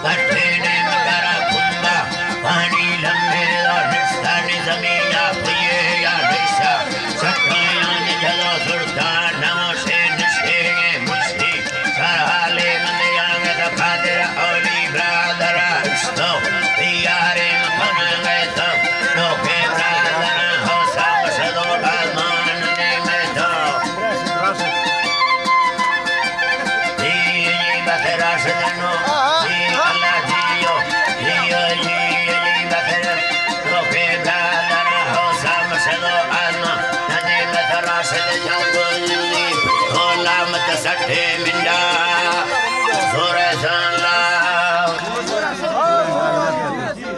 गठे ने मगरा कुंबा पानी लंबे और निस्तानी जमीया प्रिय या निशा सत्या ने जलो सुरता नमो से निशे मुस्ती सरहाले मंदिया में दखादर औली ब्रादरा स्तो पियारे मन गए तो लोके ब्रादरा हो साम सदो आमान ने में तो दी बखरा सदनो दी अल्लाह जियो जियो जी बखरा लोके ब्रादरा हो साम सदो आमान ने में तो राशद जंगली होला मत सठे मिंडा